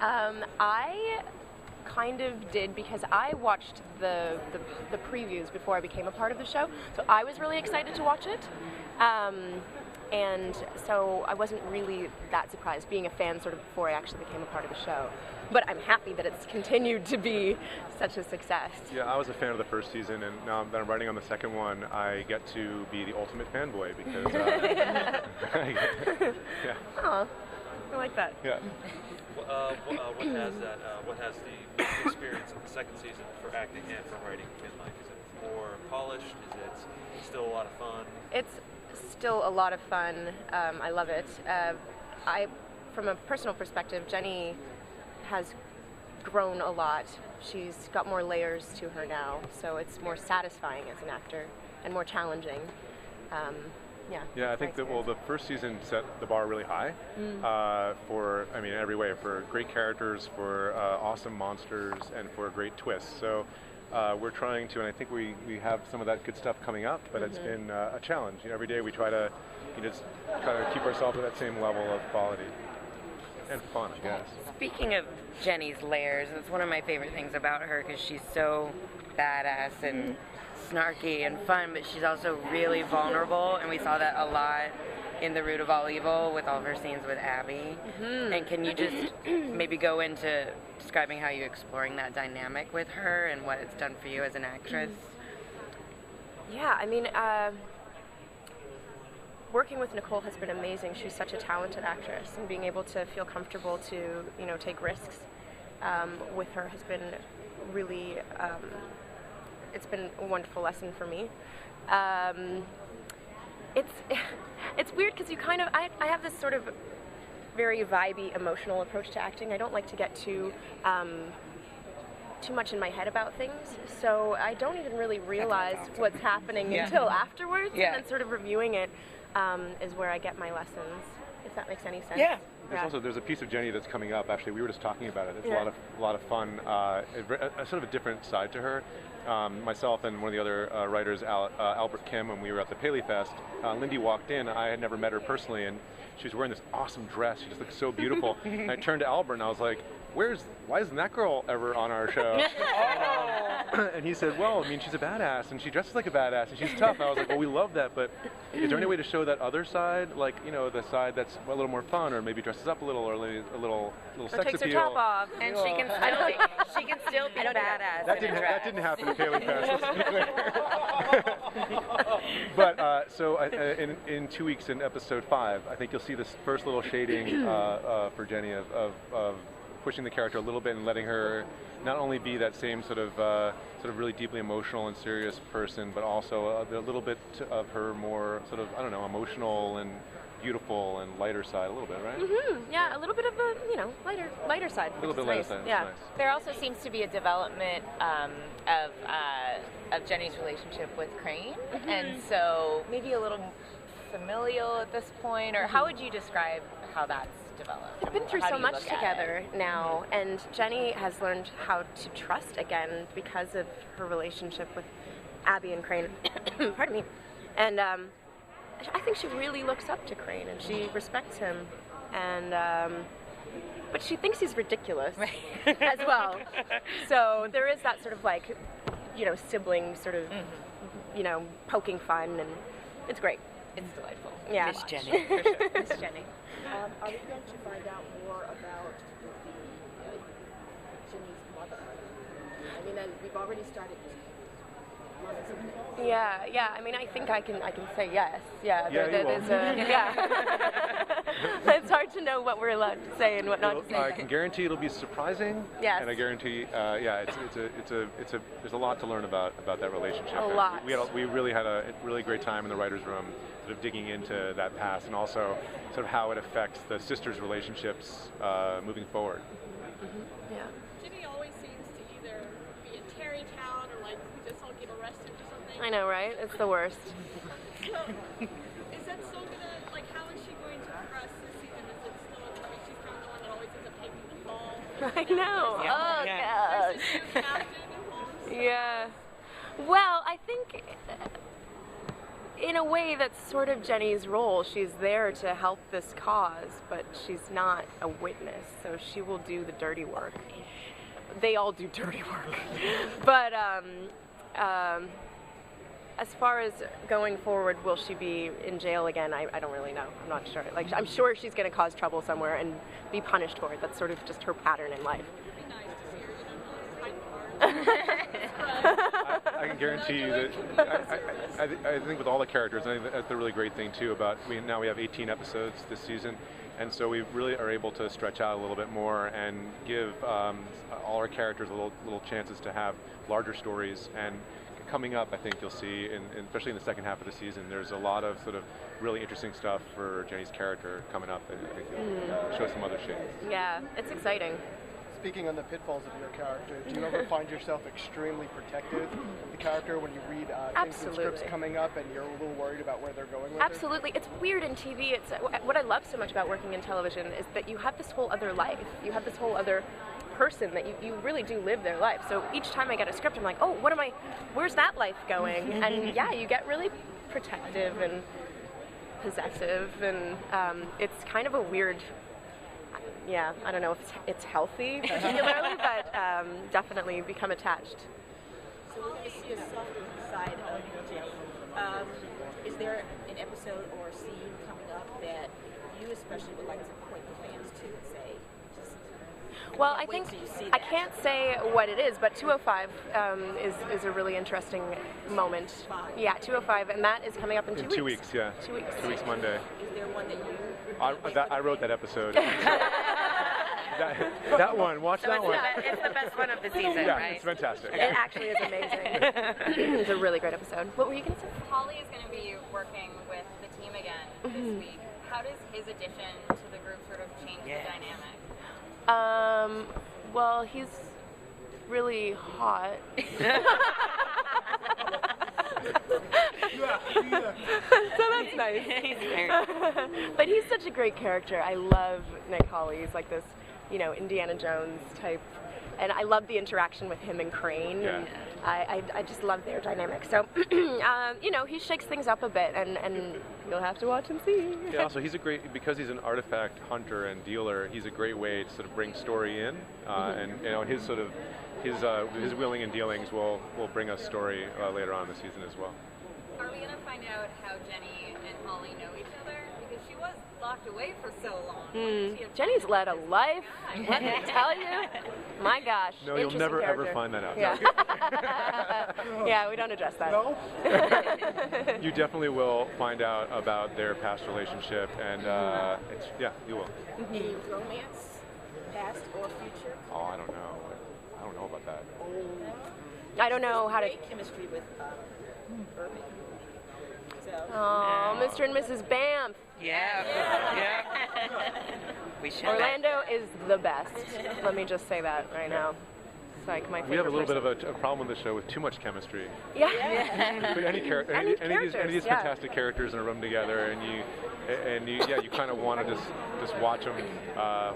I kind of did because I watched the previews before I became a part of the show, so I was really excited to watch it. And so I wasn't really that surprised, being a fan sort of before I actually became a part of the show. But I'm happy that it's continued to be such a success. Yeah, I was a fan of the first season, and now that I'm writing on the second one, I get to be the ultimate fanboy because. Yeah. Oh, I like that. Yeah. What has the experience of the second season for acting and for writing been like? Is it more polished? Is it still a lot of fun? It's still a lot of fun. I love it. From a personal perspective, Jenny has grown a lot. She's got more layers to her now, so it's more satisfying as an actor and more challenging. Yeah, I think that the first season set the bar really high for, I mean, every way, for great characters, for awesome monsters, and for great twists. So we're trying to, and I think we have some of that good stuff coming up, but it's been a challenge. You know, every day we try to just try to keep ourselves at that same level of quality and fun, I guess. Speaking of Jenny's layers, it's one of my favorite things about her because she's so badass and snarky and fun, but she's also really vulnerable, and we saw that a lot in The Root of All Evil with all of her scenes with Abby. And can you just maybe go into describing how you're exploring that dynamic with her and what it's done for you as an actress? Yeah, I mean, working with Nicole has been amazing. She's such a talented actress, and being able to feel comfortable to, you know, take risks with her has been really, it's been a wonderful lesson for me. It's weird because you kind of, I have this sort of very vibey, emotional approach to acting. I don't like to get too much in my head about things, so I don't even really realize what's happening until afterwards, and then sort of reviewing it is where I get my lessons, if that makes any sense. Yeah. There's a piece of Jenny that's coming up. Actually, we were just talking about it. It's a lot of fun. A sort of a different side to her. Myself and one of the other writers, Albert Kim, when we were at the Paley Fest, Lyndie walked in. I had never met her personally, and she was wearing this awesome dress. She just looked so beautiful. And I turned to Albert and I was like, why isn't that girl ever on our show? And he said, well, I mean, she's a badass, and she dresses like a badass, and she's tough. And I was like, well, we love that, but is there any way to show that other side, like, you know, the side that's a little more fun, or maybe dresses up a little, or a little sex appeal? Takes her top off. And she can still be badass. That didn't happen at Paley Fest. Let's be clear. But so in 2 weeks, in episode 5, I think you'll see this first little shading for Jenny of pushing the character a little bit and letting her not only be that same sort of really deeply emotional and serious person, but also a little bit of her more sort of, I don't know, emotional and beautiful and lighter side a little bit, right? Yeah, a little bit of a, you know, lighter side. A little bit lighter side. Yeah. Nice. There also seems to be a development of Jenny's relationship with Crane, and so maybe a little familial at this point, or how would you describe how that's developed? We've been through so much together now, and Jenny has learned how to trust again because of her relationship with Abby and Crane. Pardon me. And I think she really looks up to Crane, and she respects him, and but she thinks he's ridiculous as well. So there is that sort of, like, you know, sibling sort of, you know, poking fun, and it's great. It's delightful. Yeah. Miss Jenny. For sure. Miss Jenny. Are we going to find out more about Jenny's mother? I mean, we've already started. Yeah. I mean, I think I can say yes. Yeah. There's It's hard to know what we're allowed to say and what not to say. I can guarantee it'll be surprising. Yes. And I guarantee, there's a lot to learn about that relationship. A lot. We really had a really great time in the writers' room, sort of digging into that past, and also sort of how it affects the sisters' relationships moving forward. Yeah. Jenny always seems to either be in Tarrytown or like just all get arrested or something. I know, right? It's the worst. So, is that still gonna, like, how is she going to progress this season? Is it still, I mean, she's kind of the one that always ends up taking the fall. I know. Yeah. Oh, Yeah. God. Versus you, Captain, who holds. Yeah. Well, I think in a way, that's sort of Jenny's role. She's there to help this cause, but she's not a witness, so she will do the dirty work. They all do dirty work. But as far as going forward, will she be in jail again? I don't really know. I'm not sure. Like, I'm sure she's going to cause trouble somewhere and be punished for it. That's sort of just her pattern in life. I can guarantee you that I think with all the characters, and I think that's the really great thing too about now we have 18 episodes this season, and so we really are able to stretch out a little bit more and give all our characters little chances to have larger stories. And coming up, I think you'll see, especially in the second half of the season, there's a lot of sort of really interesting stuff for Jenny's character coming up, and I think you'll show some other shades. Yeah, it's exciting. Speaking on the pitfalls of your character, do you ever find yourself extremely protective of the character when you read things and scripts coming up and you're a little worried about where they're going with Absolutely. It's weird in TV. It's what I love so much about working in television is that you have this whole other life. You have this whole other person that you really do live their life. So each time I get a script, I'm like, oh, where's that life going? And yeah, you get really protective and possessive, and it's kind of a weird, yeah, I don't know if it's healthy particularly, but definitely become attached. So we're going to see a softer side of Jenny. Is there an episode or scene coming up that you especially would like to point the fans to and say, well, I think I can't say what it is, but 205 is a really interesting moment. Yeah, 205, and that is coming up in 2 weeks. 2 weeks, yeah. 2 weeks. 2 weeks Monday. Is there one that you... I wrote that episode. that one, watch that one. It's the best one of the season, yeah, right? it's fantastic. It actually is amazing. It's a really great episode. What were you going to say? Holly is going to be working with the team again this week. How does his addition to the group sort of change the dynamic? Well, he's really hot. So that's nice. But he's such a great character. I love Nick Hawley. He's like this, Indiana Jones type. And I love the interaction with him and Crane. Yeah. And I just love their dynamic. So, he shakes things up a bit, and you'll have to watch and see. Yeah, also because he's an artifact hunter and dealer, he's a great way to sort of bring story in, and his sort of his wheeling and dealings will bring us story later on in the season as well. Are we going to find out how Jenny and Holly know each other? Because she was locked away for so long. Jenny's led a life. Let me tell you. My gosh. No, you'll never ever find that out. Yeah. Yeah, we don't address that. No? You definitely will find out about their past relationship, and you will. Any romance, past or future? Oh, I don't know. I don't know about that. I don't know how to. Great chemistry with Irving. So. Oh, Mr. and Mrs. Bamf. Yeah. We should. Orlando is the best. Let me just say that right now. It's like my favorite. We have a little person. bit of a problem with the show with too much chemistry. Yeah. But any of these fantastic characters in a room together, and you kind of want to just watch them. Yeah.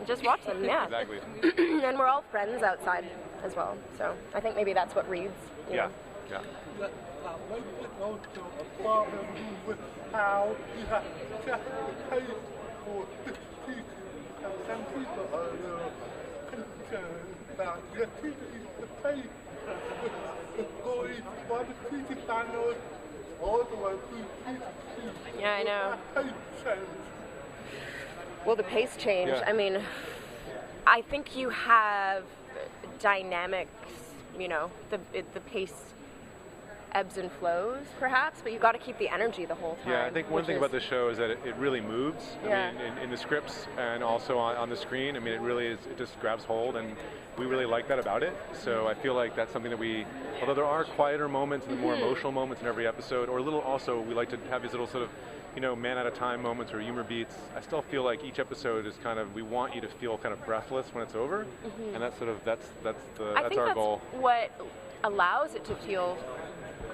Just watch them. Yeah. Exactly. And we're all friends outside as well. So I think maybe that's what reads. You know? Yeah. Yeah, I know. Well, the pace change. Yeah. I mean, I think you have dynamics. The pace ebbs and flows, perhaps, but you got to keep the energy the whole time. Yeah, I think one thing about the show is that it really moves. Yeah. I mean, in the scripts and also on the screen. I mean, it really is. It just grabs hold, and we really like that about it. So I feel like that's something that although there are quieter moments and more emotional moments in every episode, or we like to have these little sort of, man at a time moments or humor beats. I still feel like each episode is we want you to feel kind of breathless when it's over, and that's our goal. What allows it to feel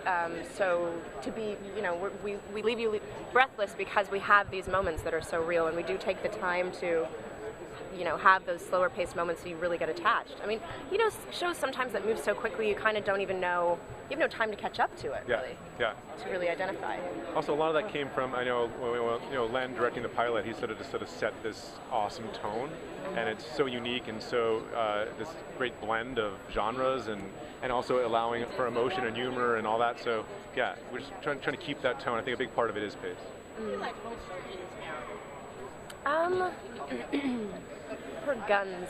to be, we leave you breathless because we have these moments that are so real, and we do take the time to have those slower paced moments so you really get attached. I mean, shows sometimes that move so quickly you kind of don't even know, you have no time to catch up to it, really. Yeah. To really identify. Also, a lot of that came from, I know, Len directing the pilot, he sort of set this awesome tone, and it's so unique and so this great blend of genres and also allowing for emotion and humor and all that. So yeah, we're just trying to keep that tone. I think a big part of it is pace. What do you like most about Jenny's character? Her guns.